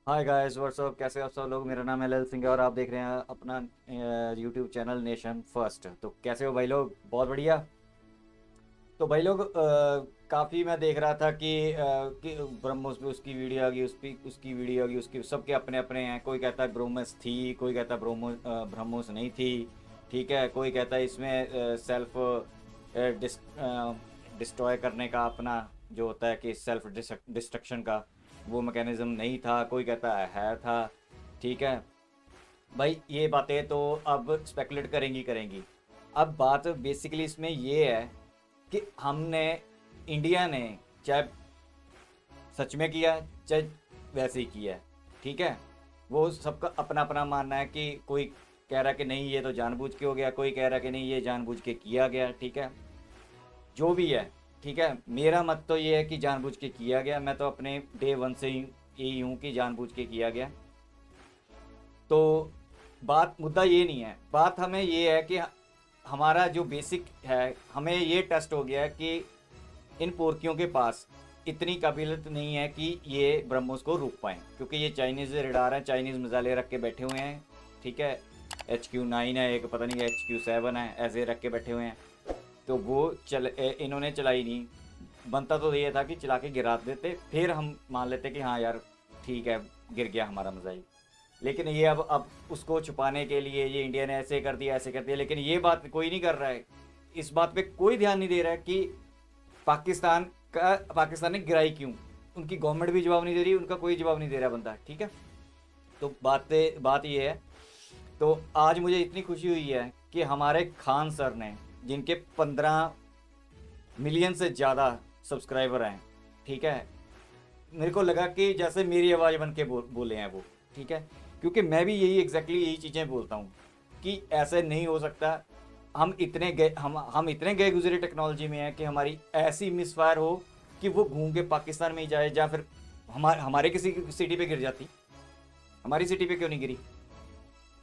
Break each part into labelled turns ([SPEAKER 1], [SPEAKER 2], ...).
[SPEAKER 1] Hi guys what's up, कैसे हो आप सब लोग। मेरा नाम है ललित सिंह है और आप देख रहे हैं अपना यूट्यूब चैनल नेशन फर्स्ट। तो कैसे हो भाई लोग? बहुत बढ़िया। तो भाई लोग काफ़ी मैं देख रहा था कि ब्रह्मोस पे उसकी वीडियो आ गई, उस पे उसकी वीडियो आ गई, उसकी सबके अपने अपने हैं। कोई कहता है ब्रह्मोस थी, कोई कहता है ब्रह्मोस नहीं थी। ठीक है, कोई कहता है इसमें सेल्फ डिस्ट्रॉय करने का अपना जो होता है कि सेल्फ डिस्ट्रक्शन का वो मैकेनिज्म नहीं था, कोई कहता है था। ठीक है भाई, ये बातें तो अब स्पेकुलेट करेंगी करेंगी। अब बात बेसिकली इसमें ये है कि हमने, इंडिया ने, चाहे सच में किया है चाहे वैसे ही किया है। ठीक है, वो सबका अपना अपना मानना है कि कोई कह रहा है कि नहीं ये तो जानबूझ के हो गया, कोई कह रहा है कि नहीं ये जानबूझ के किया गया। ठीक है, जो भी है। ठीक है, मेरा मत तो ये है कि जानबूझ के किया गया। मैं तो अपने डे वन से ही यही हूँ कि जानबूझ के किया गया। तो बात, मुद्दा ये नहीं है। बात हमें ये है कि हमारा जो बेसिक है, हमें ये टेस्ट हो गया है कि इन पोर्कियों के पास इतनी काबिलियत नहीं है कि ये ब्रह्मोस को रोक पाएँ, क्योंकि ये चाइनीज़ रेडार हैं, चाइनीज़ मिसाइलें रख के बैठे हुए हैं। ठीक है, HQ9 है एक, पता नहीं HQ7 है, ऐसे रख के बैठे हुए हैं। तो वो इन्होंने चलाई नहीं। बनता तो ये था कि चला के गिरा देते, फिर हम मान लेते कि हाँ यार ठीक है, गिर गया हमारा मिसाइल। लेकिन ये अब उसको छुपाने के लिए ये इंडिया ने ऐसे कर दिया, ऐसे कर दिया, लेकिन ये बात कोई नहीं कर रहा है। इस बात पे कोई ध्यान नहीं दे रहा है कि पाकिस्तान ने गिराई क्यों। उनकी गवर्नमेंट भी जवाब नहीं दे रही, उनका कोई जवाब नहीं दे रहा बंदा। ठीक है, तो बात ये है। तो आज मुझे इतनी खुशी हुई है कि हमारे खान सर ने, जिनके 15 मिलियन से ज़्यादा सब्सक्राइबर हैं। ठीक है, मेरे को लगा कि जैसे मेरी आवाज़ बन के बोले हैं वो। ठीक है, क्योंकि मैं भी यही चीज़ें बोलता हूँ कि ऐसे नहीं हो सकता। हम इतने गए गुजरे टेक्नोलॉजी में हैं कि हमारी ऐसी मिसफायर हो कि वो घूम के पाकिस्तान में ही जाए, या फिर हमारे किसी सिटी पे गिर जाती। हमारी सिटी पे क्यों नहीं गिरी?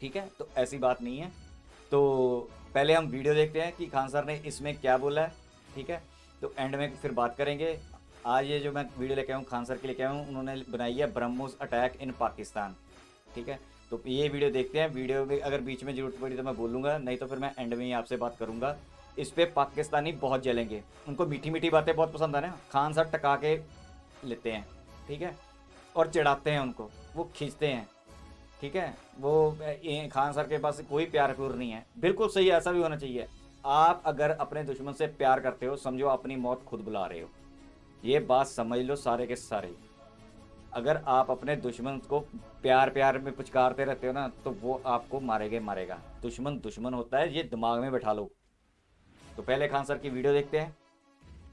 [SPEAKER 1] ठीक है, तो ऐसी बात नहीं है। तो पहले हम वीडियो देखते हैं कि खान सर ने इसमें क्या बोला है। ठीक है, तो एंड में फिर बात करेंगे। आज ये जो मैं वीडियो लेके आया हूँ, खान सर के लेके आया हूँ, उन्होंने बनाई है ब्रह्मोस अटैक इन पाकिस्तान। ठीक है, तो ये वीडियो देखते हैं। वीडियो में अगर बीच में ज़रूरत पड़ी तो मैं बोलूँगा, नहीं तो फिर मैं एंड में ही आपसे बात करूँगा। इस पर पाकिस्तानी बहुत जलेंगे, उनको मीठी मीठी बातें बहुत पसंद है ना, खान सर टका के लेते हैं। ठीक है, और चिढ़ाते हैं उनको, वो खींचते हैं। ठीक है, वो ये खान सर के पास कोई प्यार प्यूर नहीं है। बिल्कुल सही, ऐसा भी होना चाहिए। आप अगर अपने दुश्मन से प्यार करते हो, समझो अपनी मौत खुद बुला रहे हो। ये बात समझ लो सारे के सारे। अगर आप अपने दुश्मन को प्यार प्यार में पुचकारते रहते हो ना, तो वो आपको मारेगा मारेगा। दुश्मन दुश्मन होता है, ये दिमाग में बैठा लो। तो पहले खान सर की वीडियो देखते हैं,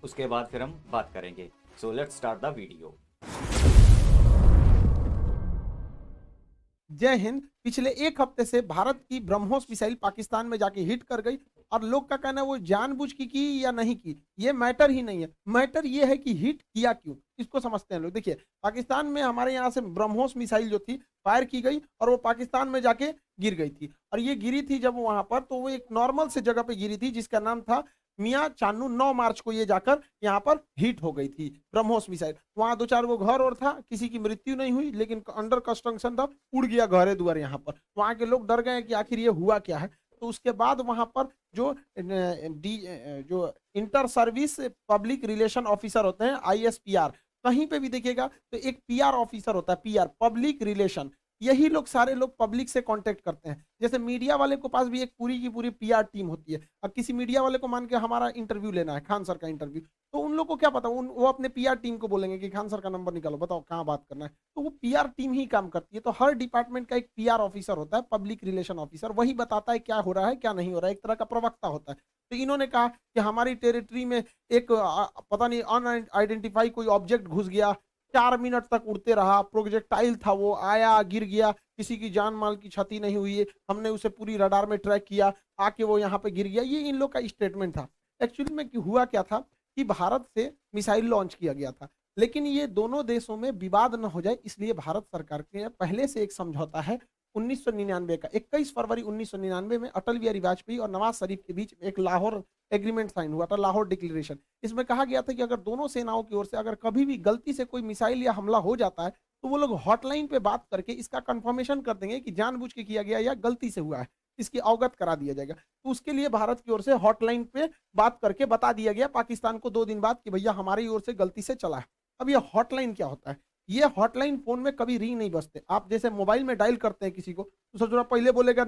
[SPEAKER 1] उसके बाद फिर हम बात करेंगे। So let's start the video.
[SPEAKER 2] जय हिंद। पिछले एक हफ्ते से भारत की ब्रह्मोस मिसाइल पाकिस्तान में जाके हिट कर गई और लोग का कहना है वो जानबूझ की या नहीं की, ये मैटर ही नहीं है। मैटर ये है कि हिट किया क्यों, इसको समझते हैं लोग। देखिए, पाकिस्तान में हमारे यहाँ से ब्रह्मोस मिसाइल जो थी फायर की गई और वो पाकिस्तान में जाके गिर गई थी। और ये गिरी थी जब वहां पर, तो वो एक नॉर्मल से जगह पे गिरी थी जिसका नाम था मियाँ चानू। 9 मार्च को ये जाकर यहाँ पर हिट हो गई थी ब्रह्मोस मिसाइल। वहां 2-4 गो घर और था, किसी की मृत्यु नहीं हुई, लेकिन अंडर कंस्ट्रक्शन था, उड़ गया घरे दुआर। यहाँ पर वहां के लोग डर गए कि आखिर ये हुआ क्या है। तो उसके बाद वहां पर जो inter service public relation officer होते हैं, ISPR, कहीं पे भी देखिएगा तो एक PR ऑफिसर होता है, PR पब्लिक रिलेशन। यही लोग सारे लोग पब्लिक से कांटेक्ट करते हैं। जैसे मीडिया वाले को पास भी एक पूरी की पूरी PR टीम होती है। अब किसी मीडिया वाले को मान के हमारा इंटरव्यू लेना है, खान सर का इंटरव्यू, तो उन लोग को क्या पता, वो अपने PR टीम को बोलेंगे कि खान सर का नंबर निकालो, बताओ कहाँ बात करना है। तो वो PR टीम ही काम करती है। तो हर डिपार्टमेंट का एक PR ऑफिसर होता है, पब्लिक रिलेशन ऑफिसर, वही बताता है क्या हो रहा है क्या नहीं हो रहा है, एक तरह का प्रवक्ता होता है। तो इन्होंने कहा कि हमारी टेरिटरी में एक पता नहीं अनआइडेंटिफाई कोई ऑब्जेक्ट घुस गया, 4 मिनट तक उड़ते रहा, प्रोजेक्टाइल था, वो आया गिर गया, किसी की जान माल की क्षति नहीं हुई है, हमने उसे पूरी रडार में ट्रैक किया, आके वो यहाँ पे गिर गया। ये इन लोग का स्टेटमेंट था। एक्चुअली में हुआ क्या था कि भारत से मिसाइल लॉन्च किया गया था, लेकिन ये दोनों देशों में विवाद न हो जाए इसलिए भारत सरकार के पहले से एक समझौता है 1999 का। 21 फरवरी 1999 में अटल बिहारी वाजपेयी और नवाज शरीफ के बीच एक लाहौर एग्रीमेंट साइन हुआ था, लाहौर डिक्लेरेशन। इसमें कहा गया था कि अगर दोनों सेनाओं की ओर से अगर कभी भी गलती से कोई मिसाइल या हमला हो जाता है, तो वो लोग हॉटलाइन पे बात करके इसका कंफर्मेशन कर देंगे कि जानबूझ के किया गया या गलती से हुआ है, इसकी अवगत करा दिया जाएगा। तो उसके लिए भारत की ओर से हॉटलाइन पे बात करके बता दिया गया पाकिस्तान को 2 दिन बाद कि भैया हमारी ओर से गलती से चला है। अब ये हॉटलाइन क्या होता है? ये हॉटलाइन फ़ोन में कभी रिंग नहीं बजते। आप जैसे मोबाइल में डायल करते हैं किसी को, तो सबसे पहले बोलेगा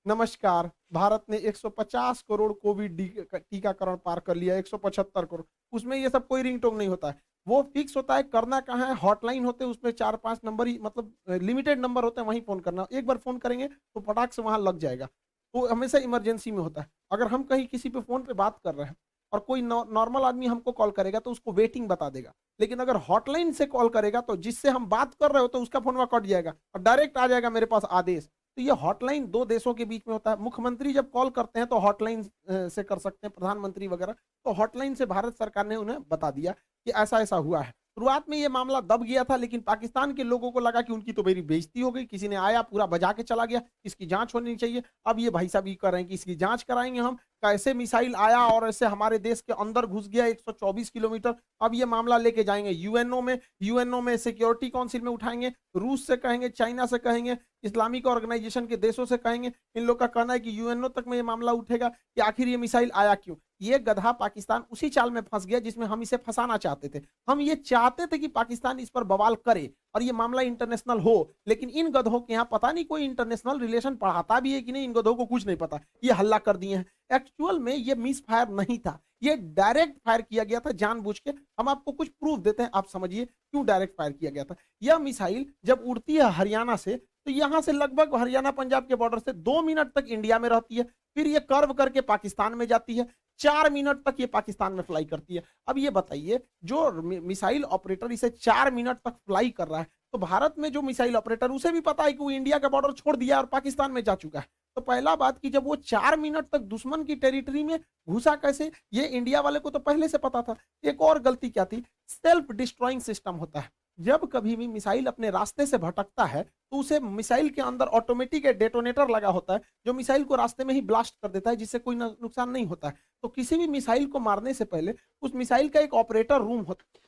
[SPEAKER 2] नमस्कार, भारत ने 150 करोड़ कोविड टीकाकरण पार कर लिया, 175 करोड़। उसमें ये सब कोई रिंगटोन नहीं होता है। वो फिक्स होता है, करना कहाँ है, हॉटलाइन होते हैं, उसमें 4-5 नंबर ही, मतलब लिमिटेड नंबर होते हैं, वहीं फ़ोन करना। एक बार फ़ोन करेंगे तो फटाक से वहाँ लग जाएगा। तो हमेशा इमरजेंसी में होता है। अगर हम कहीं किसी पे फ़ोन पे बात कर रहे हैं और कोई नॉर्मल आदमी हमको कॉल करेगा तो उसको वेटिंग बता देगा। लेकिन अगर हॉटलाइन से कॉल करेगा तो जिससे हम बात कर रहे हो तो उसका फ़ोन कट जाएगा और डायरेक्ट आ जाएगा मेरे पास आदेश। तो ये हॉटलाइन 2 देशों के बीच में होता है। मुख्यमंत्री जब कॉल करते हैं तो हॉटलाइन से कर सकते हैं, प्रधानमंत्री वगैरह। तो हॉटलाइन से भारत सरकार ने उन्हें बता दिया कि ऐसा-ऐसा हुआ है। शुरुआत में ये मामला दब गया था, लेकिन पाकिस्तान के लोगों को लगा कि उनकी तो मेरी बेइज्जती हो गई, किसी ने आया पूरा बजा के चला गया, इसकी जाँच होनी चाहिए। अब ये भाई साहब ये कर रहे हैं कि इसकी जाँच कराएँगे हम, कैसे मिसाइल आया और ऐसे हमारे देश के अंदर घुस गया 124 किलोमीटर। अब ये मामला लेके जाएँगे यूएनओ में सिक्योरिटी काउंसिल में उठाएँगे, रूस से कहेंगे, चाइना से कहेंगे, इस्लामिक ऑर्गेनाइजेशन के देशों से कहेंगे। इन लोग का कहना है कि यूएनओ तक में ये मामला उठेगा कि आखिर ये मिसाइल आया क्यों? ये गधा पाकिस्तान उसी चाल में फँस गया जिसमें हम इसे फँसाना चाहते थे। हम ये चाहते थे कि पाकिस्तान इस पर बवाल करे और ये मामला इंटरनेशनल हो, लेकिन इन गधों के यहाँ पता नहीं कोई इंटरनेशनल रिलेशन पढ़ाता भी है कि नहीं, इन गधों को कुछ नहीं पता। ये हल्ला कर दिए हैं। एक्चुअल में ये मिसफायर नहीं था, ये डायरेक्ट फायर किया गया था जानबूझ के। हम आपको कुछ प्रूफ देते हैं, आप समझिए क्यों डायरेक्ट फायर किया गया था। यह मिसाइल जब उड़ती है हरियाणा से, तो यहाँ से लगभग हरियाणा पंजाब के बॉर्डर से 2 मिनट तक इंडिया में रहती है, फिर ये कर्व करके पाकिस्तान में जाती है, 4 मिनट तक ये पाकिस्तान में फ्लाई करती है। अब ये बताइए, जो मिसाइल ऑपरेटर इसे 4 मिनट तक फ्लाई कर रहा है, तो भारत में जो मिसाइल ऑपरेटर, उसे भी पता है कि वो इंडिया का बॉर्डर छोड़ दिया और पाकिस्तान में जा चुका है। तो पहला बात कि जब वो 4 मिनट तक दुश्मन की टेरिटरी में घुसा कैसे, ये इंडिया वाले को तो पहले से पता था। एक और गलती क्या थी, सेल्फ डिस्ट्रॉइंग सिस्टम होता है। जब कभी भी मिसाइल अपने रास्ते से भटकता है तो उसे मिसाइल के अंदर ऑटोमेटिक डेटोनेटर लगा होता है, जो मिसाइल को रास्ते में ही ब्लास्ट कर देता है, जिससे कोई नुकसान नहीं होता है। तो किसी भी मिसाइल को मारने से पहले उस मिसाइल का एक ऑपरेटर रूम होता है।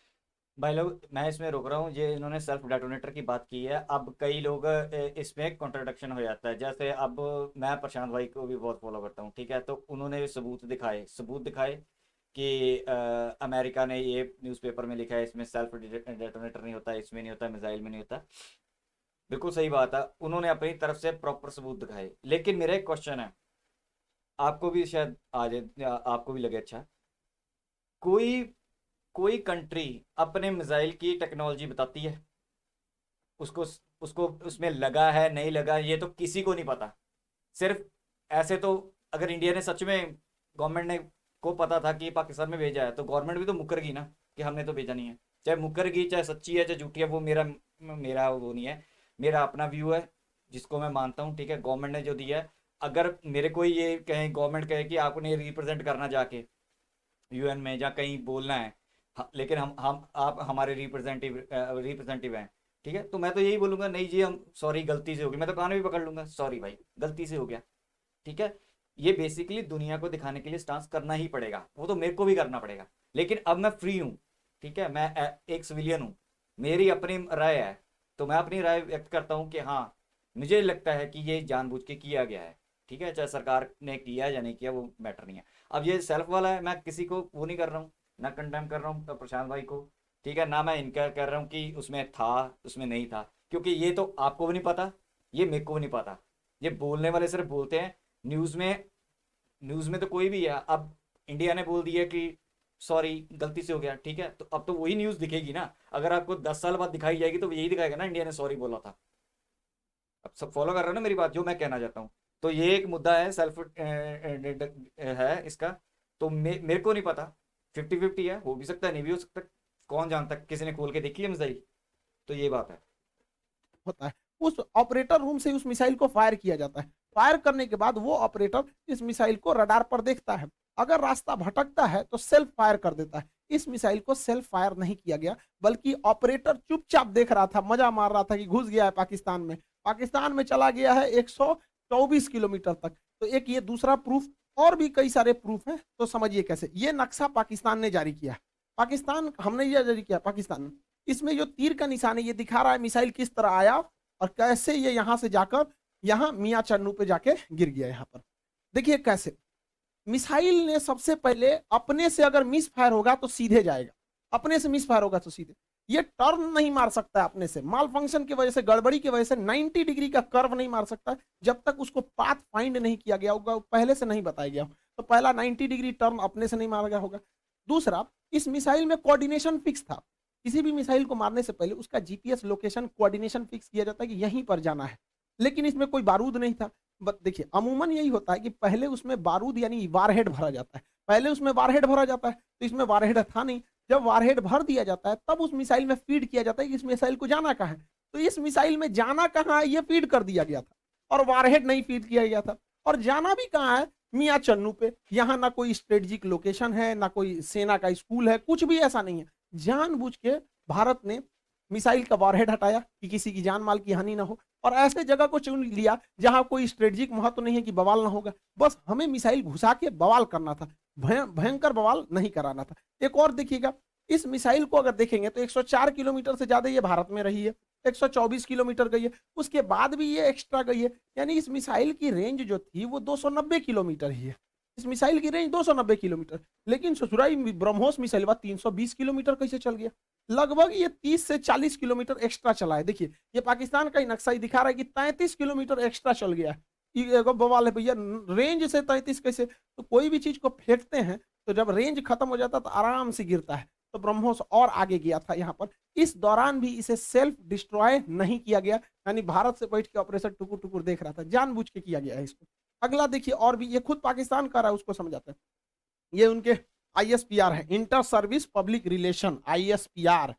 [SPEAKER 1] भाई लोग, मैं इसमें रोक रहा हूँ। ये इन्होंने सेल्फ डेटोनेटर की बात की है। अब कई लोग इसमें कॉन्ट्रडिक्शन हो जाता है। जैसे अब मैं प्रशांत भाई को भी बहुत फॉलो करता हूँ, ठीक है, तो उन्होंने सबूत दिखाए कि अमेरिका ने ये न्यूज़पेपर में लिखा है, इसमें सेल्फ डेटोनेटर नहीं होता, इसमें नहीं होता, मिसाइल में नहीं होता। बिल्कुल सही बात है, उन्होंने अपनी तरफ से प्रॉपर सबूत दिखाए। लेकिन मेरा एक क्वेश्चन है, आपको भी शायद आ जाए, आपको भी लगे अच्छा, कोई कोई कंट्री अपने मिसाइल की टेक्नोलॉजी बताती है? उसको उसको उसमें लगा है नहीं लगा, ये तो किसी को नहीं पता। सिर्फ ऐसे तो, अगर इंडिया ने सच में, गवर्नमेंट ने को पता था कि पाकिस्तान में भेजा है, तो गवर्नमेंट भी तो मुकर गई ना कि हमने तो भेजा नहीं है। चाहे मुकर गई, चाहे सच्ची है, चाहे झूठी है, वो मेरा मेरा वो नहीं है। मेरा अपना व्यू है जिसको मैं मानता हूँ, ठीक है। गवर्नमेंट ने जो दिया है, अगर मेरे को ये कहें, गवर्नमेंट कहे कि आपने रिप्रेजेंट करना जाके यूएन में या कहीं बोलना है, लेकिन हम आप हमारे रिप्रेजेंटेटिव हैं, ठीक है, तो मैं तो यही बोलूंगा, नहीं जी हम सॉरी, गलती से हो गई। मैं तो कान भी पकड़ लूंगा, सॉरी भाई गलती से हो गया, ठीक है। ये बेसिकली दुनिया को दिखाने के लिए स्टांस करना ही पड़ेगा, वो तो मेरे को भी करना पड़ेगा। लेकिन अब मैं फ्री हूँ, ठीक है, मैं एक सिविलियन हूँ, मेरी अपनी राय है, तो मैं अपनी राय व्यक्त करता हूँ कि हाँ, मुझे लगता है कि ये जानबूझ के किया गया है, ठीक है। चाहे सरकार ने किया या नहीं किया, वो मैटर नहीं है। अब ये सेल्फ वाला है, मैं किसी को वो नहीं कर रहा हूँ, ना कंडेम कर रहा हूँ प्रशांत भाई को, ठीक है, ना मैं इनकार कर रहा हूँ कि उसमें था उसमें नहीं था, क्योंकि ये तो आपको भी नहीं पता, ये मेरे को भी नहीं पता। ये बोलने वाले सिर्फ बोलते हैं। न्यूज़ में तो कोई भी है, अब इंडिया ने बोल दिया कि सॉरी गलती से हो गया, ठीक है, तो अब तो वही न्यूज़ दिखेगी ना। अगर आपको 10 साल बाद दिखाई जाएगी तो यही दिखाएगा ना, इंडिया ने सॉरी बोला था। अब सब फॉलो कर रहे हो ना मेरी बात, जो मैं कहना चाहता हूँ। तो ये एक मुद्दा है, सेल्फ है इसका। तो मेरे को नहीं पता, 50-50 है, हो भी सकता है नहीं भी हो सकता, कौन जानता, किसी ने खोल के देखी है मिसाइल। तो ये बात है।
[SPEAKER 2] होता है, उस ऑपरेटर रूम से उस मिसाइल को फायर किया जाता है। फायर करने के बाद वो ऑपरेटर इस मिसाइल को रडार पर देखता है, अगर रास्ता भटकता है तो सेल्फ फायर कर देता है। इस मिसाइल को सेल्फ फायर नहीं किया गया, बल्कि ऑपरेटर चुपचाप देख रहा था, मजा मार रहा था कि घुस गया है पाकिस्तान में चला गया है 124 किलोमीटर तक। तो एक ये दूसरा प्रूफ, और भी कई सारे प्रूफ हैं। तो समझिए कैसे ये नक्शा पाकिस्तान ने जारी किया। पाकिस्तान, हमने ये जारी किया, पाकिस्तान इसमें जो तीर का निशान है ये दिखा रहा है मिसाइल किस तरह आया और कैसे ये यहां से जाकर यहाँ मियां चन्नू पे जाके गिर गया। यहाँ पर देखिए कैसे मिसाइल ने सबसे पहले अपने से अगर मिस फायर होगा तो सीधे जाएगा, अपने से मिस फायर होगा तो सीधे, ये टर्न नहीं मार सकता है अपने से, माल फंक्शन की वजह से, गड़बड़ी की वजह से 90 डिग्री का कर्व नहीं मार सकता जब तक उसको पाथ फाइंड नहीं किया गया होगा, पहले से नहीं बताया गया। तो पहला 90 डिग्री टर्न अपने से नहीं मारा गया होगा। दूसरा, इस मिसाइल में कोऑर्डिनेशन फिक्स था, किसी भी मिसाइल को मारने से पहले उसका जीपीएस लोकेशन कोऑर्डिनेशन फिक्स किया जाता है कि यहीं पर जाना है, लेकिन इसमें कोई बारूद नहीं था। देखिए अमूमन यही होता है कि पहले उसमें बारूद यानी वारहेड भरा जाता है, पहले उसमें वारहेड भरा जाता है, तो इसमें वारहेड था नहीं। जब वारहेड भर दिया जाता है तब उस मिसाइल में फीड किया जाता है कि इस मिसाइल को जाना कहाँ है, तो इस मिसाइल में जाना कहाँ है ये फीड कर दिया गया था और वारहेड नहीं फीड किया गया था। और जाना भी कहाँ है, मियां चन्नू पे। यहाँ ना कोई स्ट्रेटेजिक लोकेशन है, ना कोई सेना का स्कूल है, कुछ भी ऐसा नहीं है। जानबूझ के भारत ने मिसाइल का वारहेड हटाया कि किसी की जान माल की हानि ना हो, और ऐसे जगह को चुन लिया जहां कोई स्ट्रेटेजिक महत्व नहीं है कि बवाल ना होगा, बस हमें मिसाइल घुसा के बवाल करना था, भयंकर बवाल नहीं कराना था। एक और देखिएगा, इस मिसाइल को अगर देखेंगे तो 104 किलोमीटर से ज्यादा ये भारत में रही है, 124 किलोमीटर गई है, उसके बाद भी ये एक्स्ट्रा गई है, यानी इस मिसाइल की रेंज जो थी वो 290 किलोमीटर ही है। इस मिसाइल की रेंज 290 किलोमीटर, लेकिन ससुराई ब्रह्मोस मिसाइल 320 किलोमीटर कैसे चल गया? लगभग ये 30 से 40 किलोमीटर एक्स्ट्रा चला है। देखिए ये पाकिस्तान का ही नक्शा ही दिखा रहा है कि 33 किलोमीटर एक्स्ट्रा चल गया है। ये बवाल है भैया, रेंज से 33 कैसे? तो कोई भी चीज को फेंकते हैं तो जब रेंज खत्म हो जाता है तो आराम से गिरता है, तो ब्रह्मोस और आगे गया था यहाँ पर। इस दौरान भी इसे सेल्फ डिस्ट्रॉय नहीं किया गया, यानी भारत से बैठ के ऑपरेशन टुकुर टुकुर देख रहा था, जानबूझ के किया गया है इसको। अगला देखिए, और भी ये खुद पाकिस्तान कर रहा है, उसको समझाते हैं। ये उनके आईएसपीआर है, inter service public relation, ISPR.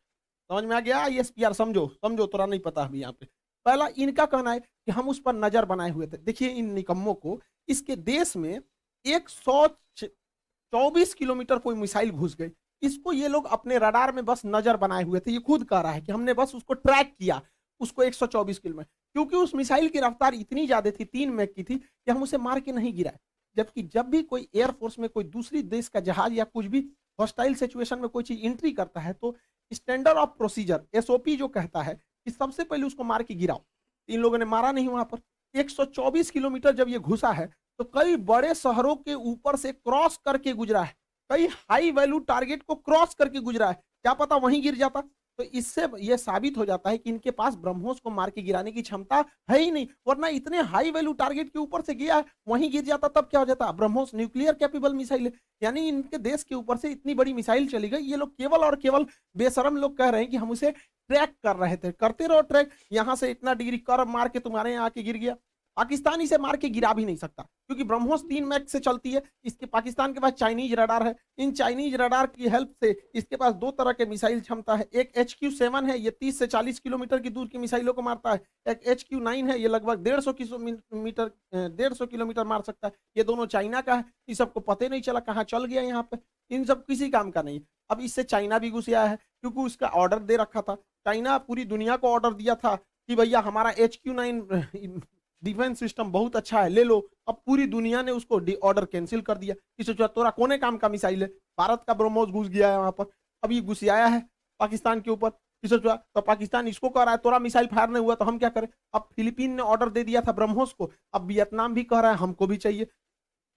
[SPEAKER 2] समझ में आ गया? आईएसपीआर समझो समझो, थोड़ा नहीं पता अभी यहाँ पे। पहला इनका कहना है कि हम उस पर नजर बनाए हुए थे। देखिए इन निकम्मों को, इसके देश में 124 किलोमीटर कोई मिसाइल घुस गई, इसको ये लोग अपने रडार में बस नजर बनाए हुए थे। ये खुद कह रहा है कि हमने बस उसको ट्रैक किया, उसको 124 किलोमीटर, क्योंकि उस मिसाइल की रफ्तार इतनी ज्यादा थी, 3 मैक की थी, कि हम उसे मार के नहीं गिराए। जबकि जब भी कोई एयरफोर्स में कोई दूसरी देश का जहाज या कुछ भी हॉस्टाइल सिचुएशन में कोई चीज एंट्री करता है तो स्टैंडर्ड ऑफ प्रोसीजर, एसओपी जो कहता है कि सबसे पहले उसको मार के गिराओ। इन लोगों ने मारा नहीं वहां पर। 124 किलोमीटर जब ये घुसा है तो कई बड़े शहरों के ऊपर से क्रॉस करके गुजरा है, कई हाई वैल्यू टारगेट को क्रॉस करके गुजरा है, क्या पता वहीं गिर जाता। तो इससे यह साबित हो जाता है कि इनके पास ब्रह्मोस को मार के गिराने की क्षमता है ही नहीं, वरना इतने हाई वैल्यू टारगेट के ऊपर से गया है, वहीं गिर जाता तब क्या हो जाता। ब्रह्मोस न्यूक्लियर कैपेबल मिसाइल है, यानी इनके देश के ऊपर से इतनी बड़ी मिसाइल चली गई। ये लोग केवल और केवल बेशरम लोग कह रहे हैं कि हम उसे ट्रैक कर रहे थे। करते रहो ट्रैक, यहां से इतना डिग्री कर्व मार के तुम्हारे यहाँ आके गिर गया। पाकिस्तान इसे मार के गिरा भी नहीं सकता, क्योंकि ब्रह्मोस 3 मैक से चलती है। इसके पाकिस्तान के पास चाइनीज रडार है, इन चाइनीज रडार की हेल्प से इसके पास 2 तरह के मिसाइल क्षमता है। एक HQ-7 है, ये 30 से 40 किलोमीटर की दूर की मिसाइलों को मारता है। एक HQ-9 है, ये लगभग 150 किलोमीटर मार सकता है। ये दोनों चाइना का है। इस सबको पता नहीं चला कहाँ चल गया यहाँ पे, इन सब किसी काम का नहीं। अब इससे चाइना भी घुस आया है, क्योंकि उसका ऑर्डर दे रखा था। चाइना पूरी दुनिया को ऑर्डर दिया था कि भैया हमारा HQ-9 डिफेंस सिस्टम बहुत अच्छा है, ले लो। अब पूरी दुनिया ने उसको ऑर्डर कैंसिल कर दिया कि सोचा तोरा कोने काम का मिसाइल है। भारत का ब्रह्मोस घुस गया है वहां पर, अब ये घुस आया है पाकिस्तान के ऊपर, सोचा तो पाकिस्तान इसको कह रहा है तोरा मिसाइल फायर नहीं हुआ तो हम क्या करें। अब फिलीपीन ने ऑर्डर दे दिया था ब्रह्मोस को, अब वियतनाम भी कह रहा है हमको भी चाहिए,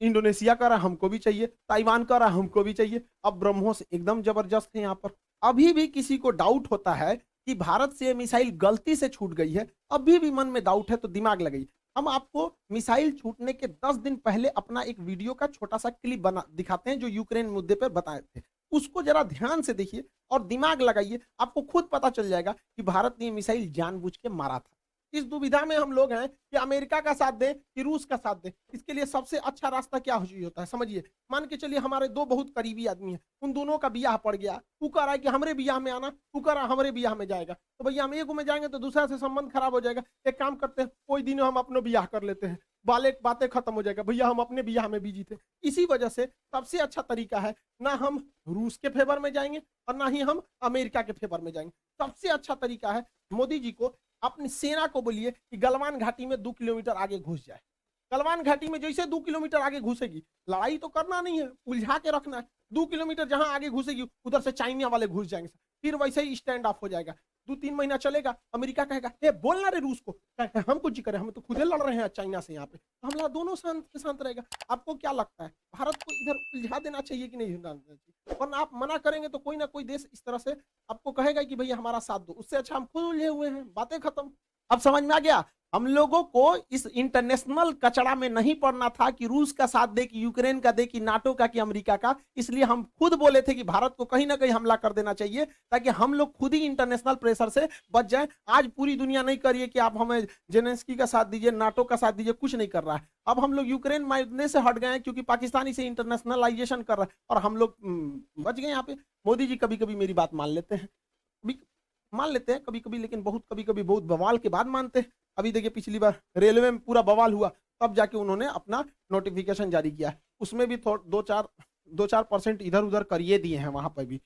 [SPEAKER 2] इंडोनेशिया कह रहा है हमको भी चाहिए, ताइवान कह रहा है हमको भी चाहिए। अब ब्रह्मोस एकदम जबरदस्त है यहाँ पर। अभी भी किसी को डाउट होता है कि भारत से मिसाइल गलती से छूट गई है, अभी भी मन में डाउट है तो दिमाग लगाइए। हम आपको मिसाइल छूटने के 10 दिन पहले अपना एक वीडियो का छोटा सा क्लिप बना दिखाते हैं, जो यूक्रेन मुद्दे पर बताए थे। उसको जरा ध्यान से देखिए और दिमाग लगाइए, आपको खुद पता चल जाएगा कि भारत ने मिसाइल जानबूझ के मारा था। इस दुविधा में हम लोग हैं कि अमेरिका का साथ दे कि रूस का साथ दे। इसके लिए सबसे अच्छा रास्ता क्या होता है समझिए। मान के चलिए हमारे 2 बहुत करीबी आदमी हैं, उन दोनों का बियाह पड़ गया, तू कह रहा है कि हमरे बियाह में आना, तू कह रहा है हमरे बियाह में जाएगा, तो भैया हम एक में जाएंगे तो दूसरा से संबंध खराब हो जाएगा। एक काम करते हैं, कोई दिन हम अपने बियाह कर लेते हैं, बातें खत्म हो जाएगा, भैया हम अपने बियाह में बिजी थे। इसी वजह से सबसे अच्छा तरीका है, ना हम रूस के फेवर में जाएंगे और ना ही हम अमेरिका के फेवर में जाएंगे। सबसे अच्छा तरीका है, मोदी जी को अपनी सेना को बोलिए कि गलवान घाटी में 2 किलोमीटर आगे घुस जाए। गलवान घाटी में जैसे 2 किलोमीटर आगे घुसेगी, लड़ाई तो करना नहीं है, उलझा के रखना है। 2 किलोमीटर जहां आगे घुसेगी उधर से चाइना वाले घुस जाएंगे। फिर वैसे ही स्टैंड ऑफ हो जाएगा। 2-3 महीना चलेगा, अमेरिका कहेगा हे बोलना रे रूस को, हम कुछ जी करें, हम तो खुदे लड़ रहे हैं चाइना से यहाँ पे, तो हमला दोनों शांत के शांत रहेगा। आपको क्या लगता है भारत को इधर उलझा देना चाहिए कि नहीं उलझा देना चाहिए? वरना आप मना करेंगे तो कोई ना कोई देश इस तरह से आपको कहेगा कि भैया हमारा साथ दो, उससे अच्छा हम खुद उलझे हुए हैं, बातें खत्म। अब समझ में आ गया? हम लोगों को इस इंटरनेशनल कचड़ा में नहीं पड़ना था कि रूस का साथ दे, कि यूक्रेन का दे, कि नाटो का, कि अमेरिका का। इसलिए हम खुद बोले थे कि भारत को कहीं ना कहीं हमला कर देना चाहिए, ताकि हम लोग खुद ही इंटरनेशनल प्रेशर से बच जाएं। आज पूरी दुनिया नहीं करिए कि आप हमें जेलेंस्की का साथ दीजिए, नाटो का साथ दीजिए, कुछ नहीं कर रहा है। अब हम लोग यूक्रेन मारने से हट गए हैं क्योंकि पाकिस्तान इसे इंटरनेशनलाइजेशन कर रहा है, और हम लोग बच गए यहाँ पे। मोदी जी कभी कभी मेरी बात मान लेते हैं, मान लेते हैं कभी कभी, लेकिन बहुत कभी कभी बहुत बवाल के बाद मानते हैं। अभी देखिए पिछली बार रेलवे में पूरा बवाल हुआ, तब जाके उन्होंने अपना नोटिफिकेशन जारी किया, उसमें भी 2-4% इधर उधर करिए दिए हैं वहां पर भी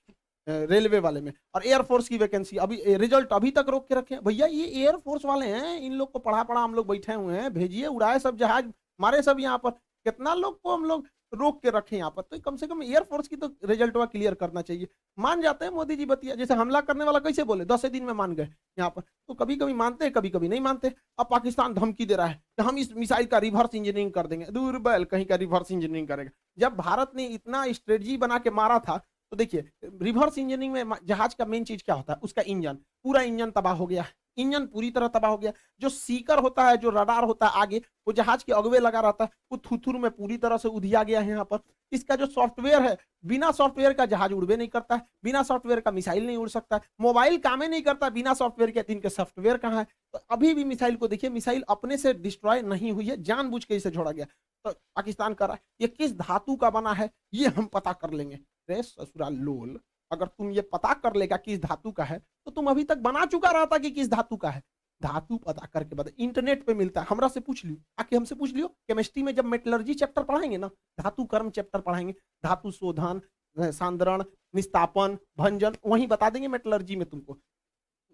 [SPEAKER 2] रेलवे वाले में। और एयरफोर्स की वैकेंसी अभी रिजल्ट अभी तक रोक के रखे हैं। भैया ये एयरफोर्स वाले हैं, इन लोग को पढ़ा पढ़ा हम लोग बैठे हुए हैं, भेजिए, उड़ाए सब जहाज, मारे सब यहाँ पर। कितना लोग को हम लोग रोक के रखे यहाँ पर, तो कम से कम एयरफोर्स की तो रिजल्ट क्लियर करना चाहिए। मान जाते हैं मोदी जी बतिया, जैसे हमला करने वाला कैसे बोले 10 दिन में मान गए यहाँ पर, तो कभी कभी मानते हैं कभी कभी नहीं मानते। अब पाकिस्तान धमकी दे रहा है कि हम इस मिसाइल का रिवर्स इंजीनियरिंग कर देंगे। दूर बैल कहीं का रिवर्स इंजीनियरिंग करेगा? जब भारत ने इतना स्ट्रेटजी बना के मारा था, तो देखिए रिवर्स इंजीनियरिंग में जहाज का मेन चीज क्या होता है, उसका इंजन, पूरा इंजन तबाह हो गया, इंजन पूरी तरह तबाह हो गया। जो सीकर होता है, जो रडार होता है आगे, वो जहाज के अगवे लगा रहता है, वो थुथुर में पूरी तरह से उधिया गया है यहाँ पर। इसका जो सॉफ्टवेयर है, बिना सॉफ्टवेयर का जहाज उड़बे नहीं करता है, बिना सॉफ्टवेयर का मिसाइल नहीं उड़ सकता है, मोबाइल काम ही नहीं करता बिना सॉफ्टवेयर के। इनके सॉफ्टवेयर कहाँ है? तो अभी भी मिसाइल को देखिए, मिसाइल अपने से डिस्ट्रॉय नहीं हुई है, जानबूझ के इसे छोड़ा गया। तो पाकिस्तान कर रहा है, ये किस धातु का बना है ये हम पता कर लेंगे। रे ससुरा लोल, अगर तुम ये पता कर लेगा किस धातु का है, तो तुम अभी तक बना चुका रहता कि किस धातु का है। धातु पता करके बता, इंटरनेट पे मिलता है, हमरा से पूछ लियो, आके हमसे पूछ लियो। केमिस्ट्री में जब मेटलर्जी चैप्टर पढ़ाएंगे ना, धातु कर्म चैप्टर पढ़ाएंगे, धातु शोधन, सांद्रण, निस्तापन, भंजन, वहीं बता देंगे मेटलर्जी में तुमको।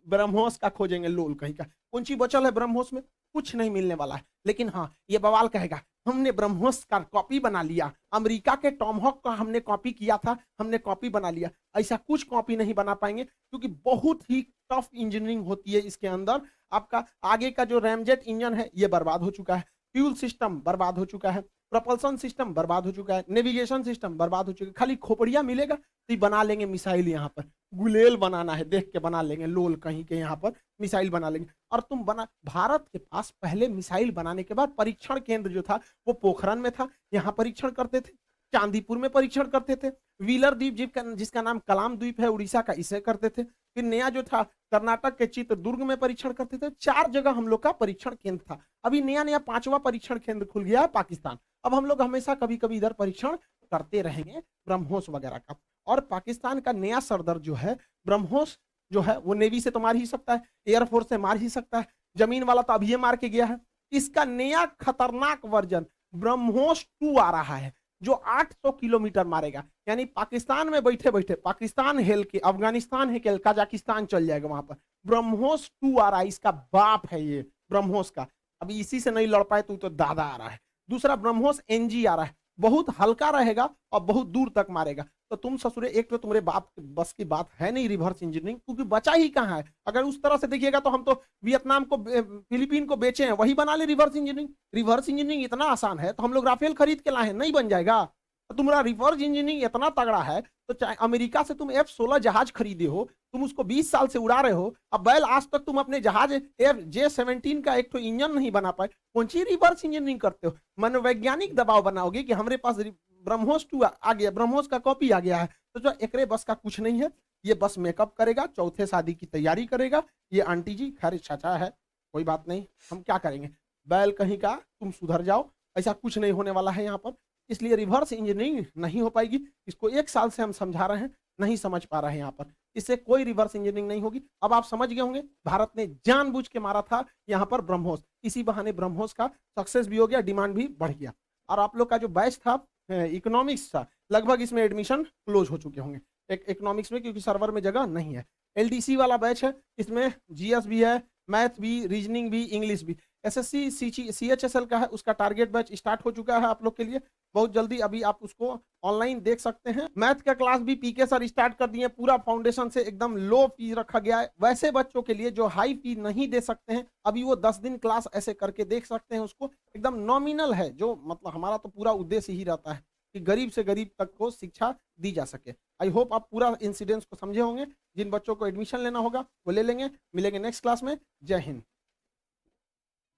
[SPEAKER 2] ब्रह्मोस का खोजेंगे, लोल कहीं का, कौन सी बचल है ब्रह्मोस में? कुछ नहीं मिलने वाला है। लेकिन हाँ, ये बवाल कहेगा हमने ब्रह्मोस का कॉपी बना लिया, अमेरिका के टॉमहॉक का हमने कॉपी किया था, हमने कॉपी बना लिया। ऐसा कुछ कॉपी नहीं बना पाएंगे, क्योंकि बहुत ही टफ इंजीनियरिंग होती है इसके अंदर। आपका आगे का जो रैमजेट इंजन है ये बर्बाद हो चुका है, फ्यूल सिस्टम बर्बाद हो चुका है, प्रपल्सन सिस्टम बर्बाद हो चुका है, नेविगेशन सिस्टम बर्बाद हो चुका है। खाली खोपड़िया मिलेगा तो बना लेंगे मिसाइल। यहाँ पर गुलेल बनाना है, देख के बना लेंगे, लोल कहीं के यहाँ पर मिसाइल बना लेंगे। और तुम बना, भारत के पास पहले मिसाइल बनाने के बाद परीक्षण केंद्र जो था वो पोखरण में था, यहाँ परीक्षण करते थे, चांदीपुर में परीक्षण करते थे, व्हीलर द्वीप जिसका नाम कलाम द्वीप है उड़ीसा का, इसे करते थे। फिर नया जो था कर्नाटक के चित्रदुर्ग में परीक्षण करते थे। 4 जगह हम लोग का परीक्षण केंद्र था। अभी नया नया 5वां परीक्षण केंद्र खुल गया है पाकिस्तान। अब हम लोग हमेशा कभी कभी इधर परीक्षण करते रहेंगे ब्रह्मोस वगैरह का। और पाकिस्तान का नया सरदर जो है ब्रह्मोस जो है, वो नेवी से तो मार ही सकता है, एयरफोर्स से मार ही सकता है, जमीन वाला तो अभी मार के गया है। इसका नया खतरनाक वर्जन ब्रह्मोस 2 आ रहा है, जो 800 किलोमीटर मारेगा। यानी पाकिस्तान में बैठे बैठे पाकिस्तान हेल के, अफगानिस्तान हेल के कजाकिस्तान चल जाएगा वहां पर। ब्रह्मोस 2 आ रहा है, इसका बाप है ये ब्रह्मोस का। अभी इसी से नहीं लड़ पाए तो दादा आ रहा है। दूसरा ब्रह्मोस NG आ रहा है, बहुत हल्का रहेगा और बहुत दूर तक मारेगा। तो तुम ससुरे, एक तो तुम्हारे बाप बस की बात है नहीं रिवर्स इंजीनियरिंग, क्योंकि बचा ही कहाँ है। अगर उस तरह से देखिएगा तो हम तो वियतनाम को, फिलीपीन को बेचे हैं, वही बना ले रिवर्स इंजीनियरिंग। रिवर्स इंजीनियरिंग इतना आसान है तो हम लोग राफेल खरीद के लाए हैं, नहीं बन जाएगा। तो तुम्हारा रिवर्स इंजीनियरिंग इतना तगड़ा है तो चाहे अमेरिका से तुम F-16 जहाज खरीदे हो, तुम उसको 20 साल से उड़ा रहे हो, अब बैल आज तक तुम अपने जहाज J-17 का एक तो इंजन नहीं बना पाए, कौन सी रिवर्स इंजीनियरिंग करते हो? मनोवैज्ञानिक दबाव बनाओगे कि हमारे पास ब्रह्मोस 2 आ गया, ब्रह्मोस का कॉपी आ गया है, तो जो एकरे बस का कुछ नहीं है। ये बस मेकअप करेगा, चौथे शादी की तैयारी करेगा। ये आंटी जी खैर चाचा है, कोई बात नहीं, हम क्या करेंगे, बैल कहीं का, तुम सुधर जाओ, ऐसा कुछ नहीं होने वाला है यहाँ पर। इसलिए रिवर्स इंजीनियरिंग नहीं हो पाएगी। इसको 1 साल से हम समझा रहे हैं, नहीं समझ पा रहे हैं यहाँ पर। इससे कोई रिवर्स इंजीनियरिंग नहीं होगी। अब आप समझ गए होंगे, भारत ने जानबूझ के मारा था यहाँ पर ब्रह्मोस, इसी बहाने ब्रह्मोस का सक्सेस भी हो गया, डिमांड भी बढ़ गया। और आप लोग का जो बैच था इकोनॉमिक्स था, लगभग इसमें एडमिशन क्लोज हो चुके होंगे इकोनॉमिक्स में, क्योंकि सर्वर में जगह नहीं है। LDC वाला बैच है, इसमें GS भी है, मैथ भी, रीजनिंग भी, इंग्लिश भी। एसएससी सीएचएसएल का है, उसका टारगेट बैच स्टार्ट हो चुका है आप लोग के लिए बहुत जल्दी। अभी आप उसको ऑनलाइन देख सकते हैं। मैथ का क्लास भी पीके सर स्टार्ट कर दिए, पूरा फाउंडेशन से एकदम लो फीस रखा गया है। वैसे बच्चों के लिए जो हाई फीस नहीं दे सकते हैं, अभी वो 10 दिन क्लास ऐसे करके देख सकते हैं उसको, एकदम नॉमिनल है। जो मतलब हमारा तो पूरा उद्देश्य ही रहता है कि गरीब से गरीब तक को शिक्षा दी जा सके। आई होप आप पूरा इंसिडेंट्स को समझे होंगे। जिन बच्चों को एडमिशन लेना होगा वो ले लेंगे। मिलेंगे नेक्स्ट क्लास में। जय हिंद।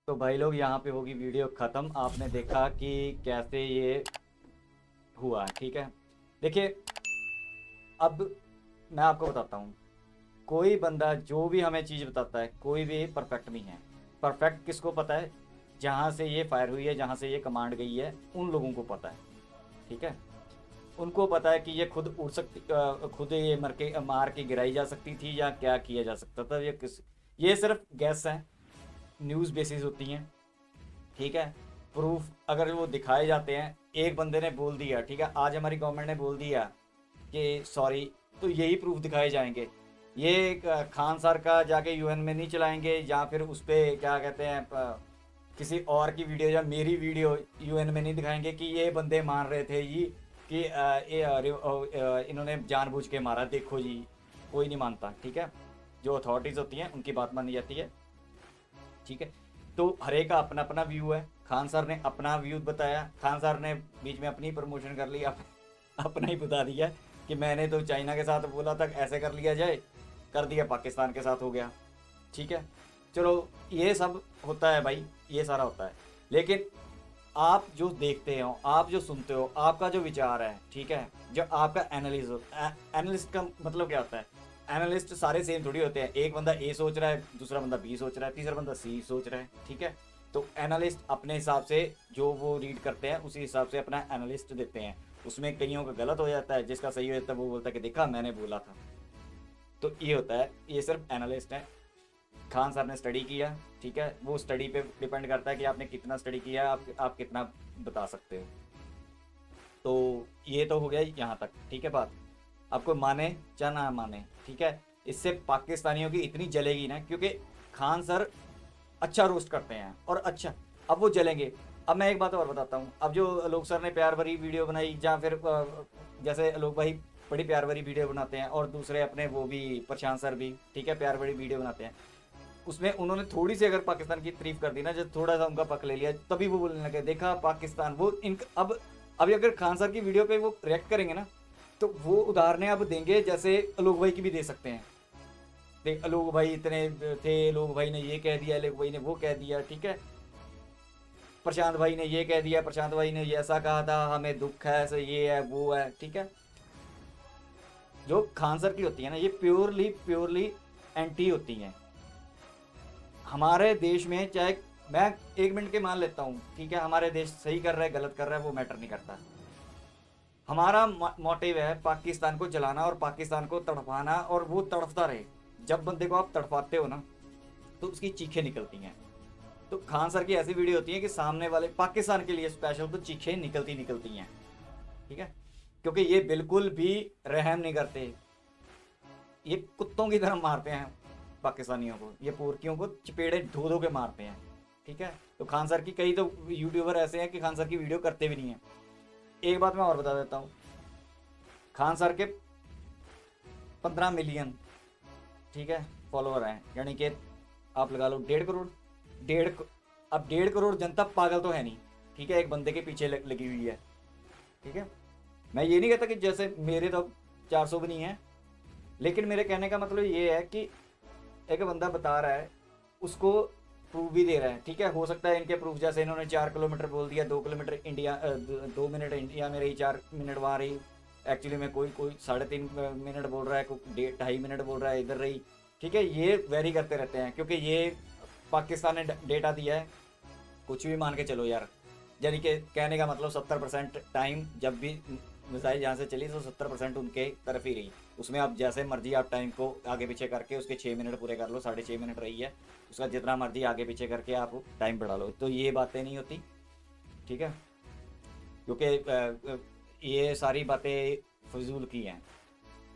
[SPEAKER 1] तो भाई लोग यहाँ पे होगी वीडियो ख़त्म। आपने देखा कि कैसे ये हुआ, ठीक है। देखिए, अब मैं आपको बताता हूँ, कोई बंदा जो भी हमें चीज़ बताता है, कोई भी परफेक्ट नहीं है। परफेक्ट किसको पता है? जहाँ से ये फायर हुई है, जहाँ से ये कमांड गई है, उन लोगों को पता है, ठीक है। उनको पता है कि ये खुद उड़ सकती, खुद ये मार के गिराई जा सकती थी, या क्या किया जा सकता था, ये सिर्फ गैस है, न्यूज़ बेसिस होती हैं, ठीक है। प्रूफ अगर वो दिखाए जाते हैं, एक बंदे ने बोल दिया, ठीक है, आज हमारी गवर्नमेंट ने बोल दिया कि सॉरी, तो यही प्रूफ दिखाए जाएंगे। ये खान सर का जाके यूएन में नहीं चलाएंगे, या फिर उस पर क्या कहते हैं, किसी और की वीडियो या मेरी वीडियो यूएन में नहीं दिखाएंगे कि ये बंदे मान रहे थे जी कि इन्होंने जानबूझ के मारा, देखो जी। कोई नहीं मानता, ठीक है। जो अथॉरिटीज़ होती हैं उनकी बात मानी जाती है, ठीक है। तो हर एक का अपना अपना व्यू है। खान सर ने अपना व्यू बताया, खान सर ने बीच में अपनी प्रमोशन कर ली, अपना ही बता दिया कि मैंने तो चाइना के साथ बोला था ऐसे कर लिया जाए, कर दिया, पाकिस्तान के साथ हो गया, ठीक है। चलो, ये सब होता है भाई, ये सारा होता है। लेकिन आप जो देखते हो, आप जो सुनते हो, आपका जो विचार है, ठीक है, जो आपका एनालिस्ट का मतलब क्या होता है? एनालिस्ट सारे सेम थोड़ी होते हैं। एक बंदा ए सोच रहा है, दूसरा बंदा बी सोच रहा है, तीसरा बंदा सी सोच रहा है, ठीक है। तो एनालिस्ट अपने हिसाब से जो वो रीड करते हैं उसी हिसाब से अपना एनालिस्ट देते हैं। उसमें कईयों का गलत हो जाता है, जिसका सही हो जाता है वो बोलता है कि देखा, मैंने बोला था। तो ये होता है, ये सिर्फ एनालिस्ट है। खान साहब ने स्टडी किया, ठीक है, वो स्टडी पे डिपेंड करता है कि आपने कितना स्टडी किया, आप कितना बता सकते हो। तो ये तो हो गया यहाँ तक, ठीक है। बात आपको माने या ना माने, ठीक है, इससे पाकिस्तानियों की इतनी जलेगी ना, क्योंकि खान सर अच्छा रोस्ट करते हैं और अच्छा, अब वो जलेंगे। अब मैं एक बात और बताता हूँ। अब जो आलोक सर ने प्यार भरी वीडियो बनाई, या फिर जैसे आलोक भाई बड़ी प्यार भरी वीडियो बनाते हैं, और दूसरे अपने वो भी प्रशांत सर भी, ठीक है, प्यार भरी वीडियो बनाते हैं। उसमें उन्होंने थोड़ी सी अगर पाकिस्तान की तारीफ कर दी ना, जब थोड़ा सा उनका पक ले लिया, तभी वो बोलने लगे देखा पाकिस्तान, वो इन अब अभी अगर खान सर की वीडियो पे वो रिएक्ट करेंगे ना, तो वो उदाहरणें अब देंगे जैसे आलोक भाई की भी दे सकते हैं। देख, आलोक भाई इतने थे, आलोक भाई ने ये कह दिया, आलोक भाई ने वो कह दिया, ठीक है, प्रशांत भाई ने ये कह दिया, प्रशांत भाई ने ये ऐसा कहा था, हमें दुख है, ऐसे ये है वो है, ठीक है। जो खान सर की होती है ना, ये प्योरली एंटी होती हैं हमारे देश में। चाहे मैं 1 मिनट के मान लेता हूँ, ठीक है, हमारे देश सही कर रहा है गलत कर रहा है वो मैटर नहीं करता। हमारा मोटिव है पाकिस्तान को जलाना और पाकिस्तान को तड़पाना, और वो तड़पता रहे। जब बंदे को आप तड़पाते हो ना, तो उसकी चीखें निकलती हैं। तो खान सर की ऐसी वीडियो होती है कि सामने वाले पाकिस्तान के लिए स्पेशल तो चीखें निकलती हैं, ठीक है, क्योंकि ये बिल्कुल भी रहम नहीं करते। ये कुत्तों की तरह मारते हैं पाकिस्तानियों को, ये पुरखियों को चपेड़े धो धो के मारते हैं, ठीक है। तो खान सर की कई तो यूट्यूबर ऐसे हैं कि खान सर की वीडियो करते भी नहीं हैं। एक बात मैं और बता देता हूँ, खान सर के 15 मिलियन, ठीक है, फॉलोअर हैं, यानी कि आप लगा लो 1.5 करोड़। अब 1.5 करोड़ जनता पागल तो है नहीं, ठीक है, एक बंदे के पीछे लगी हुई है, ठीक है। मैं ये नहीं कहता कि जैसे मेरे तो 400 भी नहीं है, लेकिन मेरे कहने का मतलब ये है कि एक बंदा बता रहा है, उसको प्रूफ भी दे रहा है, ठीक है। हो सकता है इनके प्रूफ जैसे इन्होंने 4 किलोमीटर बोल दिया, 2 किलोमीटर इंडिया, 2 मिनट इंडिया में रही, 4 मिनट वहाँ रही, एक्चुअली में कोई 3.5 मिनट बोल रहा है, कोई 2.5 मिनट बोल रहा है, इधर रही, ठीक है। ये वेरी करते रहते हैं, क्योंकि ये पाकिस्तान ने डेटा दिया है, कुछ भी मान के चलो यार। यानी कि कहने का मतलब 70% टाइम जब भी मिसाइल जहाँ से चली तो 70% उनके तरफ ही रही। उसमें आप जैसे मर्जी आप टाइम को आगे पीछे करके उसके 6 मिनट पूरे कर लो, 6.5 मिनट रही है, उसका जितना मर्जी आगे पीछे करके आप टाइम बढ़ा लो। तो ये बातें नहीं होती, ठीक है, क्योंकि ये सारी बातें फजूल की हैं।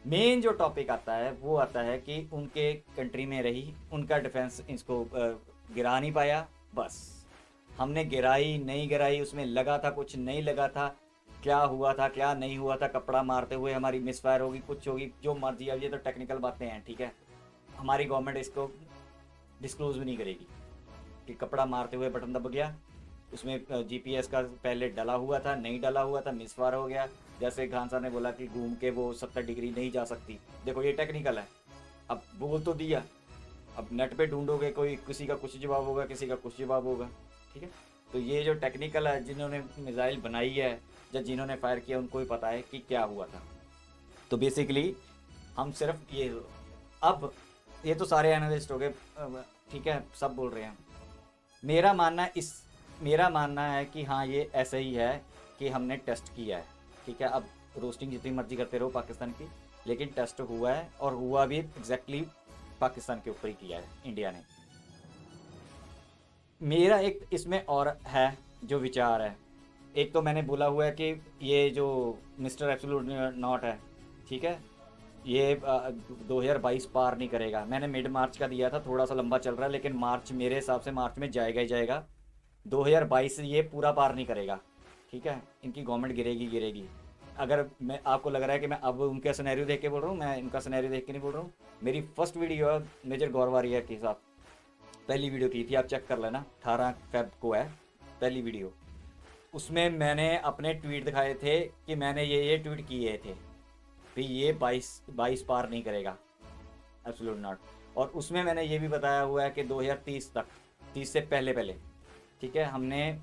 [SPEAKER 1] मेन जो टॉपिक आता है वो आता है कि उनके कंट्री में रही, उनका डिफेंस इसको गिरा नहीं पाया, बस हमने गिराई नहीं गिराई, उसमें लगा था कुछ नहीं लगा था, क्या हुआ था क्या नहीं हुआ था, कपड़ा मारते हुए हमारी मिसफायर होगी कुछ होगी जो मर्जी। अब ये तो टेक्निकल बातें हैं, ठीक है, हमारी गवर्नमेंट इसको डिस्क्लोज भी नहीं करेगी कि कपड़ा मारते हुए बटन दब गया, उसमें जीपीएस का पहले डला हुआ था नहीं डला हुआ था, मिसफायर हो गया। जैसे खान साहब ने बोला कि घूम के वो 70 डिग्री नहीं जा सकती, देखो ये टेक्निकल है, अब बोल तो दिया, अब नेट पे ढूंढोगे कोई किसी का कुछ जवाब होगा किसी का कुछ जवाब होगा, ठीक है। तो ये जो टेक्निकल है, जिन्होंने मिसाइल बनाई है या जिन्होंने फायर किया उनको ही पता है कि क्या हुआ था। तो बेसिकली हम सिर्फ ये, अब ये तो सारे एनालिस्ट हो गए, ठीक है, सब बोल रहे हैं। मेरा मानना है कि हाँ ये ऐसे ही है कि हमने टेस्ट किया है, ठीक है। अब रोस्टिंग जितनी मर्जी करते रहो पाकिस्तान की, लेकिन टेस्ट हुआ है और हुआ भी एग्जैक्टली पाकिस्तान के ऊपर ही किया है इंडिया ने। मेरा एक इसमें और है जो विचार है, एक तो मैंने बोला हुआ है कि ये जो मिस्टर एब्सोल्यूट नॉट है, ठीक है, ये 2022 पार नहीं करेगा। मैंने मिड मार्च का दिया था, थोड़ा सा लंबा चल रहा है, लेकिन मार्च मेरे हिसाब से मार्च में जाएगा ही जाएगा। 2022 ये पूरा पार नहीं करेगा, ठीक है, इनकी गवर्नमेंट गिरेगी गिरेगी। अगर मैं आपको लग रहा है कि मैं अब उनका सिनेरियो देख के बोल रहा हूँ, मैं इनका सिनेरियो देख के नहीं बोल रहा हूँ। मेरी फर्स्ट वीडियो है मेजर गौरवारिया के साथ, पहली वीडियो की थी, आप चेक कर लेना, 18 फेब को है पहली वीडियो। उसमें मैंने अपने ट्वीट दिखाए थे कि मैंने ये ट्वीट किए थे भी ये 22 पार नहीं करेगा एब्सोल्यूट नॉट। और उसमें मैंने ये भी बताया हुआ है कि 2030 तक, 30 से पहले, ठीक है, हमने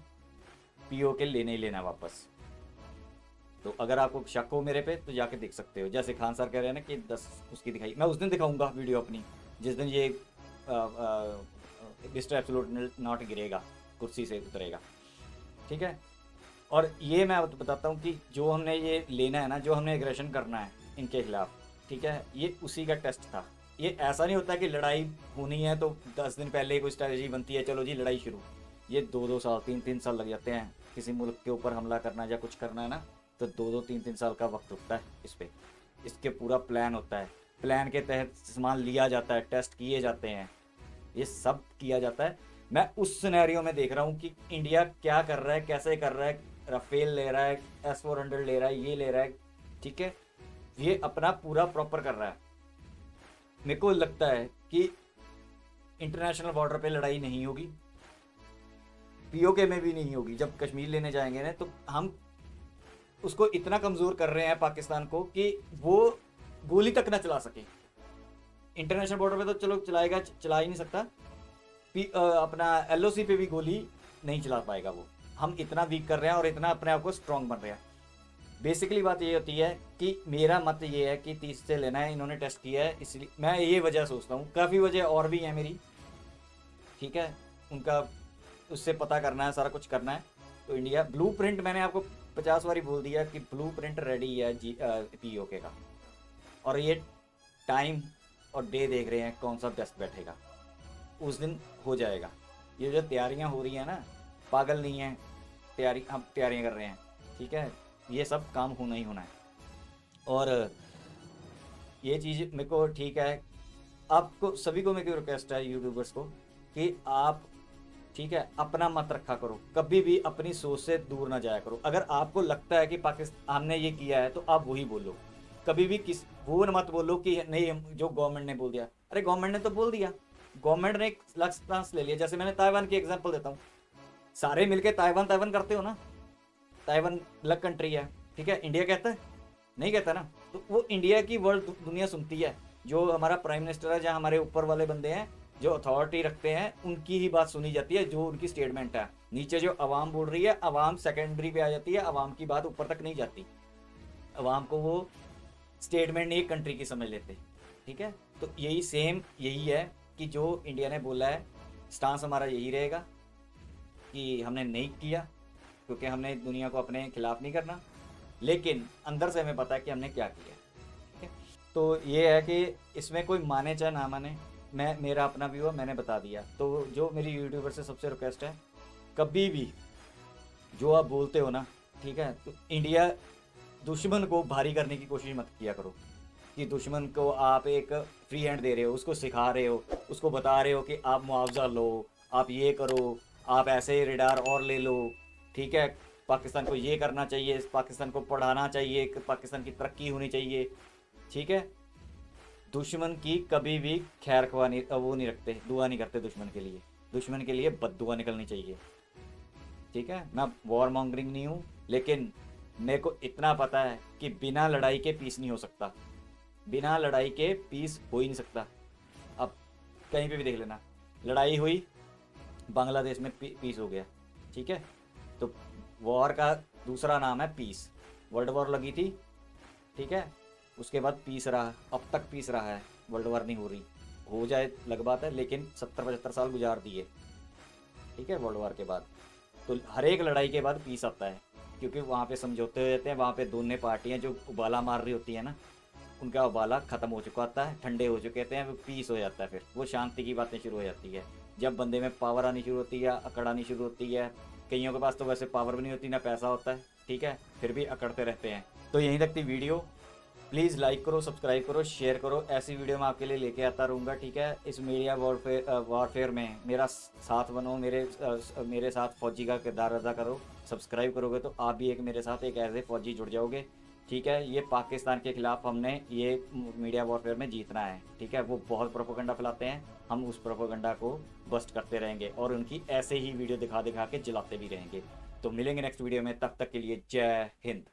[SPEAKER 1] पीओके लेने ही लेना वापस। तो अगर आपको शक हो मेरे पे तो जाके देख सकते हो, जैसे खान सर कह रहे हैं ना कि 10 उसकी दिखाई, मैं उस दिन दिखाऊंगा वीडियो अपनी जिस दिन ये मिस्टर एब्सोल्यूट नॉट गिरेगा, कुर्सी से उतरेगा, ठीक है। और ये मैं बताता हूँ कि जो हमने ये लेना है ना, जो हमने एग्रेशन करना है इनके खिलाफ, ठीक है, ये उसी का टेस्ट था। ये ऐसा नहीं होता कि लड़ाई होनी है तो 10 दिन पहले ही कोई स्ट्रैटेजी बनती है, चलो जी लड़ाई शुरू। ये 2-2 साल 3-3 साल लग जाते हैं, किसी मुल्क के ऊपर हमला करना या कुछ करना है ना, तो 2-2 3-3 साल का वक्त होता है इस पर। इसके पूरा प्लान होता है, प्लान के तहत सामान लिया जाता है, टेस्ट किए जाते हैं, ये सब किया जाता है। मैं उस सिनेरियो में देख रहा हूँ कि इंडिया क्या कर रहा है, कैसे कर रहा है, राफेल ले रहा है, S-400 ले रहा है, ये ले रहा है, ठीक है, ये अपना पूरा प्रॉपर कर रहा है। मेरे को लगता है कि इंटरनेशनल बॉर्डर पे लड़ाई नहीं होगी, पीओके में भी नहीं होगी। जब कश्मीर लेने जाएंगे ना तो हम उसको इतना कमज़ोर कर रहे हैं पाकिस्तान को कि वो गोली तक ना चला सके। इंटरनेशनल बॉर्डर पे तो चलो चलाएगा, चला ही नहीं सकता, अपना LOC पे भी गोली नहीं चला पाएगा वो। हम इतना वीक कर रहे हैं और इतना अपने आप को स्ट्रॉन्ग बन रहे हैं। बेसिकली बात ये होती है कि मेरा मत ये है कि 30 से लेना है, इन्होंने टेस्ट किया है, इसलिए मैं ये वजह सोचता हूँ। काफ़ी वजह और भी है मेरी, ठीक है, उनका उससे पता करना है, सारा कुछ करना है। तो इंडिया ब्लूप्रिंट मैंने आपको 50 बारी बोल दिया कि ब्लूप्रिंट रेडी है पीओके का, और ये टाइम और डे देख रहे हैं कौन सा बेस्ट बैठेगा, उस दिन हो जाएगा। ये जो तैयारियां हो रही हैं ना, पागल नहीं है, हम तैयारियां कर रहे हैं, ठीक है, ये सब काम होना ही होना है। और ये चीज़ मेरे को ठीक है, आपको सभी को मेरी रिक्वेस्ट है यूट्यूबर्स को कि आप, ठीक है, अपना मत रखा करो, कभी भी अपनी सोच से दूर ना जाया करो। अगर आपको लगता है कि पाकिस्तान ने ये किया है तो आप वही बोलो, कभी भी वो मत बोलो कि नहीं जो गवर्नमेंट ने बोल दिया। अरे गवर्नमेंट ने तो बोल दिया, गवर्नमेंट ने एक लक्ष्य स्टांस ले लिया। जैसे मैंने ताइवान की एग्जांपल देता हूँ, सारे मिलके ताइवान करते हो ना, ताइवान अलग कंट्री है, ठीक है, इंडिया कहता है नहीं कहता ना, तो वो इंडिया की वर्ल्ड दुनिया सुनती है। जो हमारा प्राइम मिनिस्टर है, जहाँ हमारे ऊपर वाले बंदे हैं जो अथॉरिटी रखते हैं, उनकी ही बात सुनी जाती है, जो उनकी स्टेटमेंट है। नीचे जो आवाम बोल रही है, आवाम सेकेंडरी पे आ जाती है, आवाम की बात ऊपर तक नहीं जाती, आवाम को वो स्टेटमेंट नहीं कंट्री की समझ लेते, ठीक है। तो यही सेम यही है कि जो इंडिया ने बोला है, स्टांस हमारा यही रहेगा कि हमने नहीं किया, क्योंकि हमने दुनिया को अपने खिलाफ नहीं करना, लेकिन अंदर से हमें पता है कि हमने क्या किया, ठीक है। तो ये है कि इसमें कोई माने चाहे ना माने, मेरा अपना व्यू है, मैंने बता दिया। तो जो मेरी यूट्यूबर से सबसे रिक्वेस्ट है, कभी भी जो आप बोलते हो ना, ठीक है, तो इंडिया दुश्मन को भारी करने की कोशिश मत किया करो कि दुश्मन को आप एक फ्री हैंड दे रहे हो, उसको सिखा रहे हो, उसको बता रहे हो कि आप मुआवजा लो, आप ये करो, आप ऐसे रेडार और ले लो, ठीक है, पाकिस्तान को ये करना चाहिए, पाकिस्तान को पढ़ाना चाहिए, पाकिस्तान की तरक्की होनी चाहिए, ठीक है। दुश्मन की कभी भी खैर खवा नहीं, वो नहीं रखते, दुआ नहीं करते दुश्मन के लिए, दुश्मन के लिए बद्दुआ निकलनी चाहिए, ठीक है। मैं वॉर मॉन्गरिंग नहीं हूँ, लेकिन मेरे को इतना पता है कि बिना लड़ाई के पीस नहीं हो सकता, बिना लड़ाई के पीस हो ही नहीं सकता। अब कहीं पे भी देख लेना, लड़ाई हुई, बांग्लादेश में पीस हो गया, ठीक है। तो वॉर का दूसरा नाम है पीस। वर्ल्ड वॉर लगी थी, ठीक है, उसके बाद पीस रहा, अब तक पीस रहा है, वर्ल्ड वॉर नहीं हो रही। हो जाए अलग बात है, लेकिन 70-75 साल गुजार दिए, ठीक है, वर्ल्ड वॉर के बाद। तो हर एक लड़ाई के बाद पीस आता है, क्योंकि वहाँ पे समझौते हो जाते हैं, वहाँ पे दोनों पार्टियाँ जो उबाला मार रही होती है ना, उनका उबाला ख़त्म हो चुका होता है, ठंडे हो चुके होते हैं, वो पीस हो जाता है, फिर वो शांति की बातें शुरू हो जाती है। जब बंदे में पावर आनी शुरू होती है, अकड़ आनी शुरू होती है, कईयों के पास तो वैसे पावर भी नहीं होती, ना पैसा होता है, ठीक है, फिर भी अकड़ते रहते हैं। तो यहीं तक थी वीडियो। प्लीज़ लाइक करो, सब्सक्राइब करो, शेयर करो, ऐसी वीडियो मैं आपके लिए लेके आता रहूँगा, ठीक है। इस मीडिया वॉरफेयर में मेरा साथ बनो, मेरे साथ फौजी का किरदार अदा करो। सब्सक्राइब करोगे तो आप भी एक मेरे साथ एक ऐसे फौजी जुड़ जाओगे, ठीक है। ये पाकिस्तान के खिलाफ हमने ये मीडिया वॉरफेयर में जीतना है, ठीक है। वो बहुत प्रोपोगंडा फैलाते हैं, हम उस प्रोपोगंडा को बस्ट करते रहेंगे और उनकी ऐसे ही वीडियो दिखा दिखा के जलाते भी रहेंगे। तो मिलेंगे नेक्स्ट वीडियो में, तब तक के लिए जय हिंद।